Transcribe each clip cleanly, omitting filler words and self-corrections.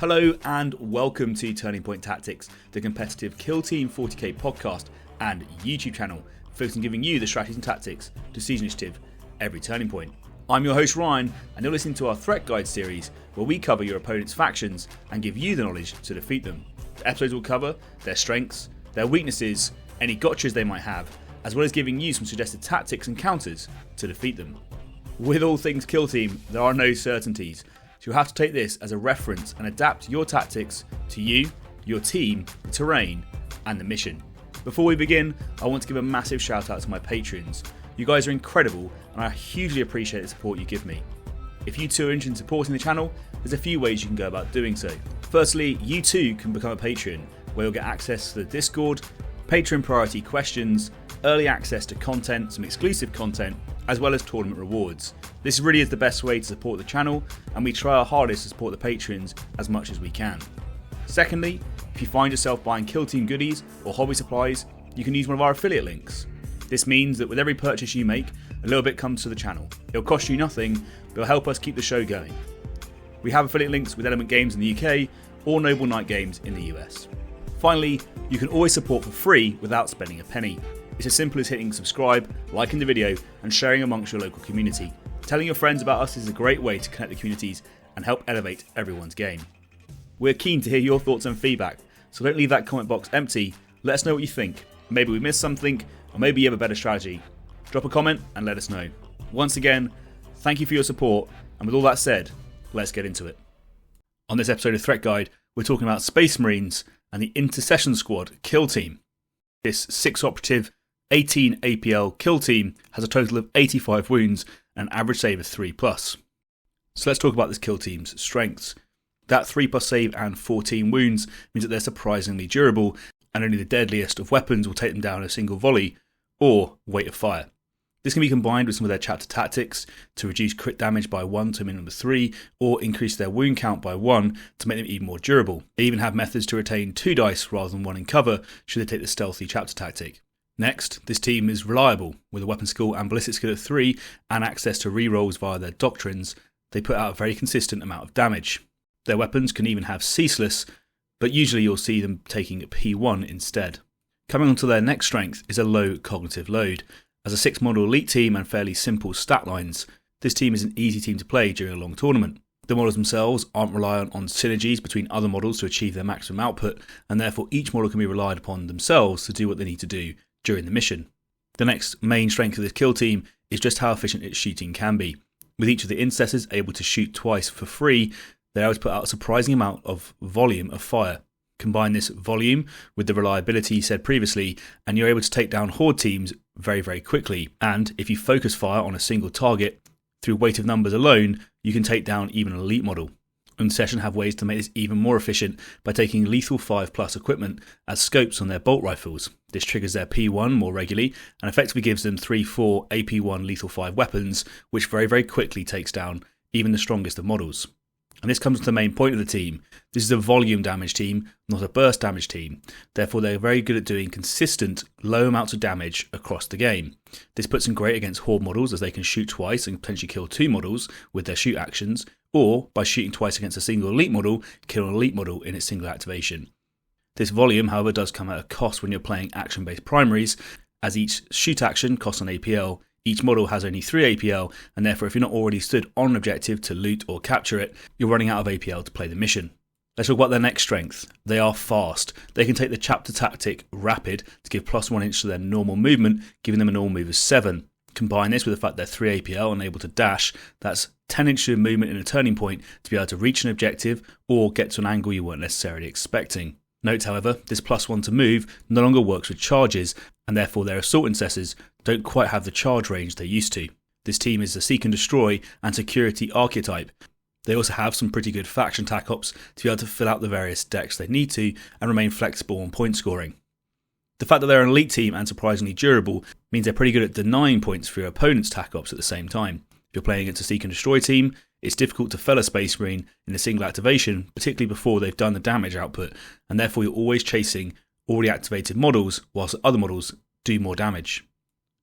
Hello and welcome to Turning Point Tactics, the competitive Kill Team 40k podcast and YouTube channel, focused on giving you the strategies and tactics to seize initiative every turning point. I'm your host Ryan, and you're listening to our Threat Guide series, where we cover your opponent's factions and give you the knowledge to defeat them. The episodes will cover their strengths, their weaknesses, any gotchas they might have, as well as giving you some suggested tactics and counters to defeat them. With all things Kill Team, there are no certainties, so you'll have to take this as a reference and adapt your tactics to you, your team, the terrain, and the mission. Before we begin, I want to give a massive shout out to my patrons. You guys are incredible, and I hugely appreciate the support you give me. If you too are interested in supporting the channel, there's a few ways you can go about doing so. Firstly, you too can become a patron, where you'll get access to the Discord, patron priority questions, early access to content, some exclusive content, as well as tournament rewards. This really is the best way to support the channel, and we try our hardest to support the patrons as much as we can. Secondly, if you find yourself buying Kill Team goodies or hobby supplies, you can use one of our affiliate links. This means that with every purchase you make, a little bit comes to the channel. It'll cost you nothing, but it'll help us keep the show going. We have affiliate links with Element Games in the UK or Noble Knight Games in the US. Finally, you can always support for free without spending a penny. It's as simple as hitting subscribe, liking the video, and sharing amongst your local community. Telling your friends about us is a great way to connect the communities and help elevate everyone's game. We're keen to hear your thoughts and feedback, so don't leave that comment box empty. Let us know what you think. Maybe we missed something, or maybe you have a better strategy. Drop a comment and let us know. Once again, thank you for your support, and with all that said, let's get into it. On this episode of Threat Guide, we're talking about Space Marines and the Intercession Squad Kill Team. This 6-operative, 18 APL kill team has a total of 85 wounds and an average save of 3+. So let's talk about this kill team's strengths. That 3+ save and 14 wounds means that they're surprisingly durable, and only the deadliest of weapons will take them down in a single volley or weight of fire. This can be combined with some of their chapter tactics to reduce crit damage by 1 to a minimum of 3, or increase their wound count by 1 to make them even more durable. They even have methods to retain 2 dice rather than 1 in cover should they take the stealthy chapter tactic. Next, this team is reliable. With a weapon skill and ballistic skill at 3 and access to rerolls via their doctrines, they put out a very consistent amount of damage. Their weapons can even have ceaseless, but usually you'll see them taking P1 instead. Coming on to their next strength is a low cognitive load. As a 6-model elite team and fairly simple stat lines, this team is an easy team to play during a long tournament. The models themselves aren't reliant on synergies between other models to achieve their maximum output, and therefore each model can be relied upon themselves to do what they need to do during the mission. The next main strength of this kill team is just how efficient its shooting can be. With each of the intercessors able to shoot twice for free, they're able to put out a surprising amount of volume of fire. Combine this volume with the reliability said previously, and you're able to take down horde teams very, very quickly. And if you focus fire on a single target, through weight of numbers alone, you can take down even an elite model. Intercession have ways to make this even more efficient by taking lethal 5+ equipment as scopes on their bolt rifles. This triggers their P1 more regularly and effectively gives them 3-4 AP1 lethal 5 weapons, which very, very quickly takes down even the strongest of models. And this comes to the main point of the team. This is a volume damage team, not a burst damage team. Therefore, they're very good at doing consistent, low amounts of damage across the game. This puts them great against horde models, as they can shoot twice and potentially kill 2 models with their shoot actions, or by shooting twice against a single elite model, kill an elite model in its single activation. This volume, however, does come at a cost when you're playing action-based primaries, as each shoot action costs an APL. Each model has only 3 APL, and therefore if you're not already stood on an objective to loot or capture it, you're running out of APL to play the mission. Let's talk about their next strength. They are fast. They can take the chapter tactic Rapid to give +1 inch to their normal movement, giving them a normal move of 7. Combine this with the fact they're 3 APL and able to dash, that's 10 inches of movement in a turning point to be able to reach an objective or get to an angle you weren't necessarily expecting. Note, however, this +1 to move no longer works with charges, and therefore their assault intercessors don't quite have the charge range they used to. This team is a seek and destroy and security archetype. They also have some pretty good faction tac ops to be able to fill out the various decks they need to and remain flexible on point scoring. The fact that they're an elite team and surprisingly durable means they're pretty good at denying points for your opponent's tac ops at the same time. If you're playing against a seek and destroy team, it's difficult to fell a Space Marine in a single activation, particularly before they've done the damage output, and therefore you're always chasing already activated models whilst other models do more damage.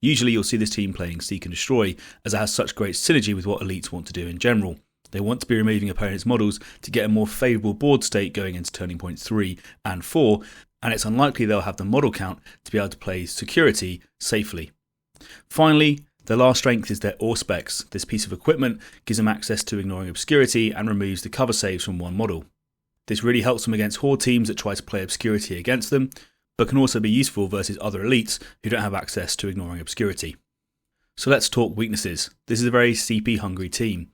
Usually you'll see this team playing seek and destroy, as it has such great synergy with what elites want to do in general. They want to be removing opponents' models to get a more favourable board state going into turning point 3 and 4, and it's unlikely they'll have the model count to be able to play security safely. Finally, their last strength is their Auspex. This piece of equipment gives them access to ignoring obscurity and removes the cover saves from one model. This really helps them against horde teams that try to play obscurity against them, but can also be useful versus other elites who don't have access to ignoring obscurity. So let's talk weaknesses. This is a very CP hungry team.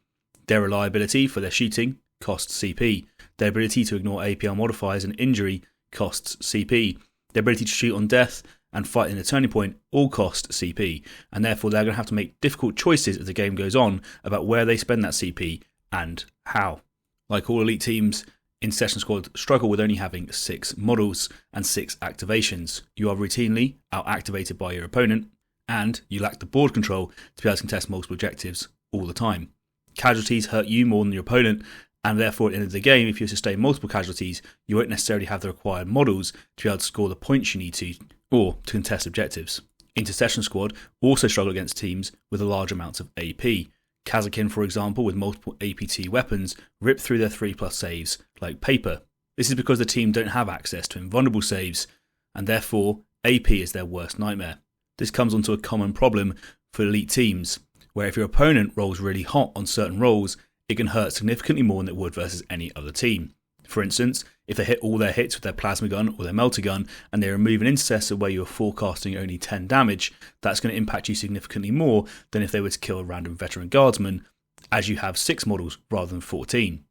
Their reliability for their shooting costs CP. Their ability to ignore APL modifiers and injury costs CP. Their ability to shoot on death and fight in the turning point all cost CP, and therefore they're going to have to make difficult choices as the game goes on about where they spend that CP and how. Like all elite teams, Intercession Squad struggle with only having 6 models and 6 activations. You are routinely out-activated by your opponent, and you lack the board control to be able to contest multiple objectives all the time. Casualties hurt you more than your opponent, and therefore at the end of the game, if you sustain multiple casualties, you won't necessarily have the required models to be able to score the points you need to, or to contest objectives. Intercession Squad also struggle against teams with large amounts of AP. Kazakin, for example, with multiple APT weapons, rip through their 3+ saves like paper. This is because the team don't have access to invulnerable saves, and therefore AP is their worst nightmare. This comes onto a common problem for elite teams, where if your opponent rolls really hot on certain rolls, it can hurt significantly more than it would versus any other team. For instance, if they hit all their hits with their plasma gun or their melter gun and they remove an intercessor where you are forecasting only 10 damage, that's going to impact you significantly more than if they were to kill a random veteran guardsman, as you have 6 models rather than 14.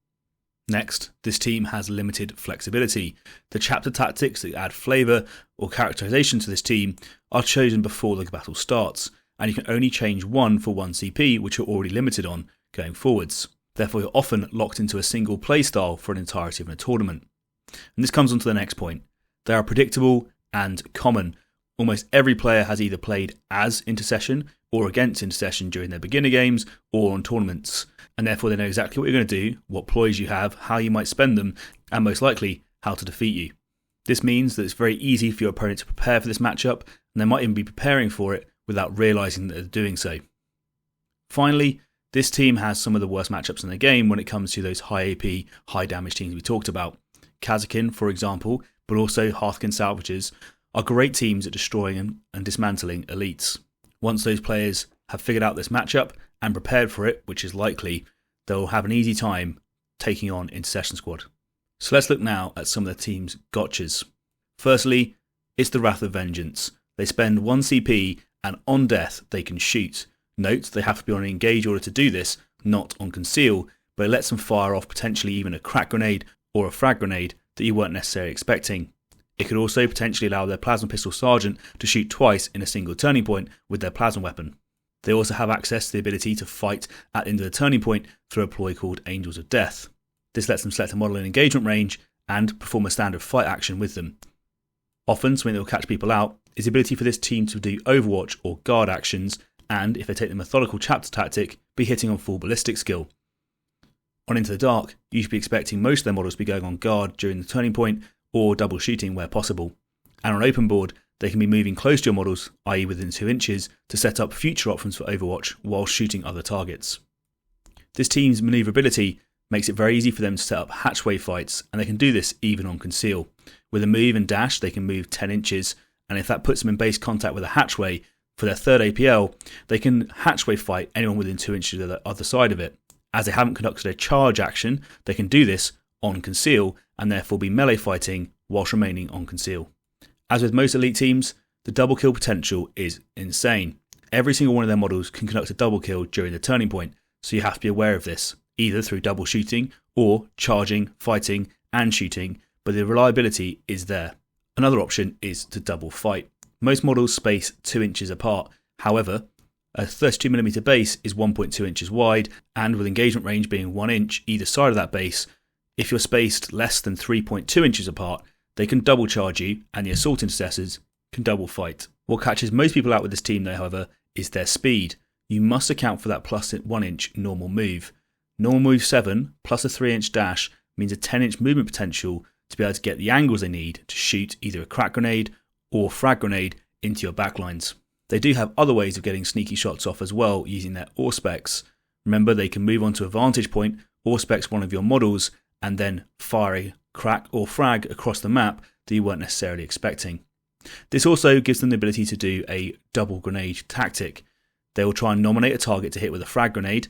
Next, this team has limited flexibility. The chapter tactics that add flavour or characterisation to this team are chosen before the battle starts, and you can only change one for 1 CP, which you're already limited on going forwards. Therefore, you're often locked into a single playstyle for an entirety of a tournament. And this comes on to the next point. They are predictable and common. Almost every player has either played as Intercession or against Intercession during their beginner games or on tournaments, and therefore they know exactly what you're going to do, what ploys you have, how you might spend them, and most likely how to defeat you. This means that it's very easy for your opponent to prepare for this matchup, and they might even be preparing for it without realising that they're doing so. Finally, this team has some of the worst matchups in the game when it comes to those high AP, high damage teams we talked about. Kazakin, for example, but also Hearthkin Salvagers, are great teams at destroying and dismantling elites. Once those players have figured out this matchup and prepared for it, which is likely, they'll have an easy time taking on Intercession Squad. So let's look now at some of the team's gotchas. Firstly, it's the Wrath of Vengeance. They spend 1 CP and on death they can shoot. Note, they have to be on an engage order to do this, not on conceal, but it lets them fire off potentially even a crack grenade or a frag grenade that you weren't necessarily expecting. It could also potentially allow their plasma pistol sergeant to shoot twice in a single turning point with their plasma weapon. They also have access to the ability to fight at the end of the turning point through a ploy called Angels of Death. This lets them select a model in engagement range and perform a standard fight action with them. Often, something that will catch people out is the ability for this team to do Overwatch or guard actions, and if they take the methodical chapter tactic, be hitting on full ballistic skill. On Into the Dark, you should be expecting most of their models to be going on guard during the turning point or double shooting where possible. And on open board, they can be moving close to your models, i.e. within 2 inches, to set up future options for Overwatch while shooting other targets. This team's manoeuvrability makes it very easy for them to set up hatchway fights, and they can do this even on conceal. With a move and dash, they can move 10 inches, and if that puts them in base contact with a hatchway, for their third APL, they can hatchway fight anyone within 2 inches of the other side of it. As they haven't conducted a charge action, they can do this on conceal and therefore be melee fighting whilst remaining on conceal. As with most elite teams, the double kill potential is insane. Every single one of their models can conduct a double kill during the turning point, so you have to be aware of this, either through double shooting or charging, fighting and shooting, but the reliability is there. Another option is to double fight. Most models space 2 inches apart. However, a 32mm base is 1.2 inches wide, and with engagement range being 1 inch either side of that base, if you're spaced less than 3.2 inches apart, they can double charge you, and the assault intercessors can double fight. What catches most people out with this team though, however, is their speed. You must account for that plus 1 inch normal move. Normal move 7 plus a 3 inch dash means a 10 inch movement potential to be able to get the angles they need to shoot either a crack grenade or frag grenade into your backlines. They do have other ways of getting sneaky shots off as well using their Auspex. Remember, they can move onto a vantage point auspex one of your models and then fire a crack or frag across the map that you weren't necessarily expecting. This also gives them the ability to do a double grenade tactic. They will try and nominate a target to hit with a frag grenade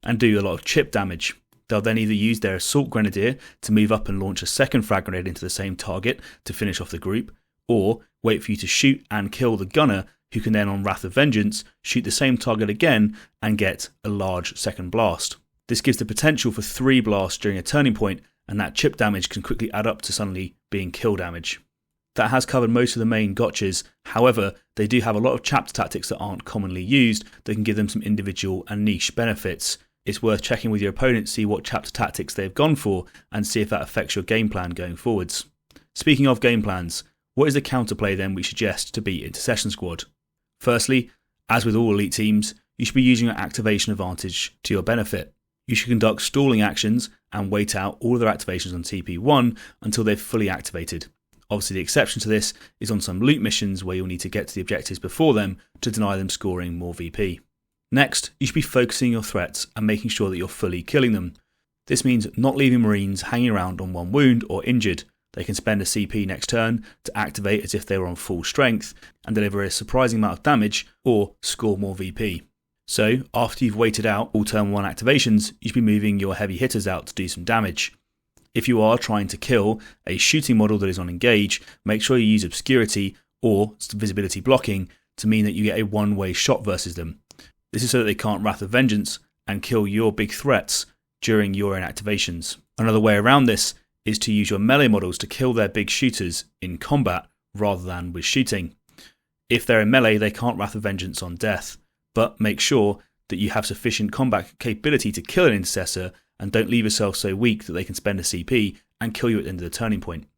and do a lot of chip damage. They'll then either use their assault grenadier to move up and launch a second frag grenade into the same target to finish off the group, or wait for you to shoot and kill the gunner, who can then on Wrath of Vengeance shoot the same target again and get a large second blast. This gives the potential for 3 blasts during a turning point, and that chip damage can quickly add up to suddenly being kill damage. That has covered most of the main gotchas. However, they do have a lot of chapter tactics that aren't commonly used that can give them some individual and niche benefits. It's worth checking with your opponent to see what chapter tactics they've gone for and see if that affects your game plan going forwards. Speaking of game plans, what is the counterplay then we suggest to beat Intercession Squad? Firstly, as with all elite teams, you should be using your activation advantage to your benefit. You should conduct stalling actions and wait out all of their activations on TP1 until they've fully activated. Obviously the exception to this is on some loot missions where you'll need to get to the objectives before them to deny them scoring more VP. Next, you should be focusing your threats and making sure that you're fully killing them. This means not leaving Marines hanging around on 1 wound or injured. They can spend a CP next turn to activate as if they were on full strength and deliver a surprising amount of damage or score more VP. So, after you've waited out all turn 1 activations, you should be moving your heavy hitters out to do some damage. If you are trying to kill a shooting model that is on engage, make sure you use obscurity or visibility blocking to mean that you get a one-way shot versus them. This is so that they can't Wrath of Vengeance and kill your big threats during your own activations. Another way around this is to use your melee models to kill their big shooters in combat rather than with shooting. If they're in melee, they can't Wrath of Vengeance on death, but make sure that you have sufficient combat capability to kill an intercessor and don't leave yourself so weak that they can spend a CP and kill you at the end of the turning point.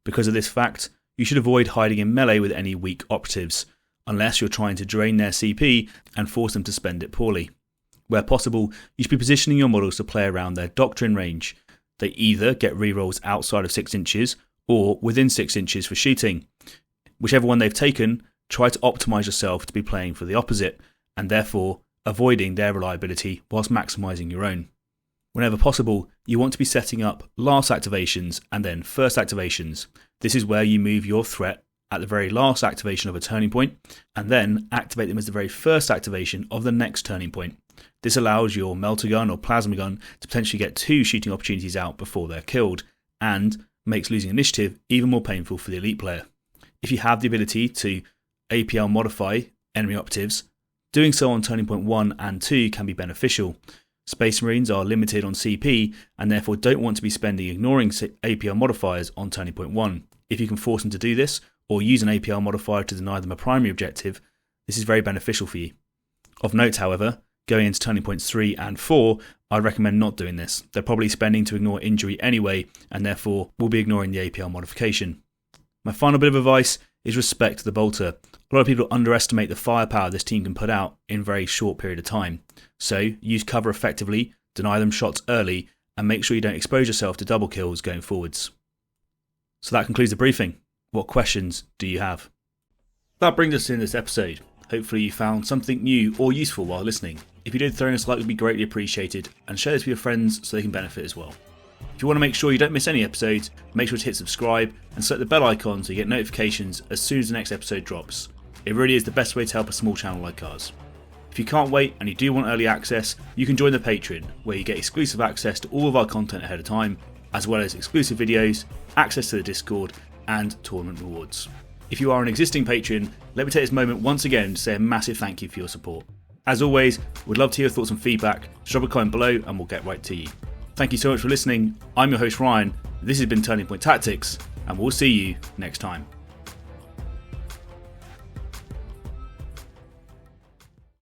Because of this fact, you should avoid hiding in melee with any weak operatives, unless you're trying to drain their CP and force them to spend it poorly. Where possible, you should be positioning your models to play around their doctrine range. They either get rerolls outside of 6 inches or within 6 inches for shooting. Whichever one they've taken, try to optimise yourself to be playing for the opposite, and therefore avoiding their reliability whilst maximising your own. Whenever possible, you want to be setting up last activations and then first activations. This is where you move your threat at the very last activation of a turning point and then activate them as the very first activation of the next turning point. This allows your melter gun or plasma gun to potentially get 2 shooting opportunities out before they're killed and makes losing initiative even more painful for the elite player. If you have the ability to APL modify enemy operatives, doing so on turning point 1 and 2 can be beneficial. Space Marines are limited on CP and therefore don't want to be spending ignoring APL modifiers on turning point 1. If you can force them to do this, or use an APL modifier to deny them a primary objective, this is very beneficial for you. Of note, however, going into turning points 3 and 4, I'd recommend not doing this. They're probably spending to ignore injury anyway, and therefore will be ignoring the APL modification. My final bit of advice is respect the bolter. A lot of people underestimate the firepower this team can put out in a very short period of time. So use cover effectively, deny them shots early, and make sure you don't expose yourself to double kills going forwards. So that concludes the briefing. What questions do you have? That brings us to this episode. Hopefully you found something new or useful while listening. If you did, throwing us a like would be greatly appreciated, and share this with your friends so they can benefit as well. If you want to make sure you don't miss any episodes, make sure to hit subscribe and select the bell icon so you get notifications as soon as the next episode drops. It really is the best way to help a small channel like ours. If you can't wait and you do want early access, you can join the Patreon, where you get exclusive access to all of our content ahead of time, as well as exclusive videos, access to the Discord, and tournament rewards. If you are an existing patron, let me take this moment once again to say a massive thank you for your support. As always, we'd love to hear your thoughts and feedback, so drop a comment below and we'll get right to you. Thank you so much for listening. I'm your host Ryan, this has been Turning Point Tactics, and we'll see you next time.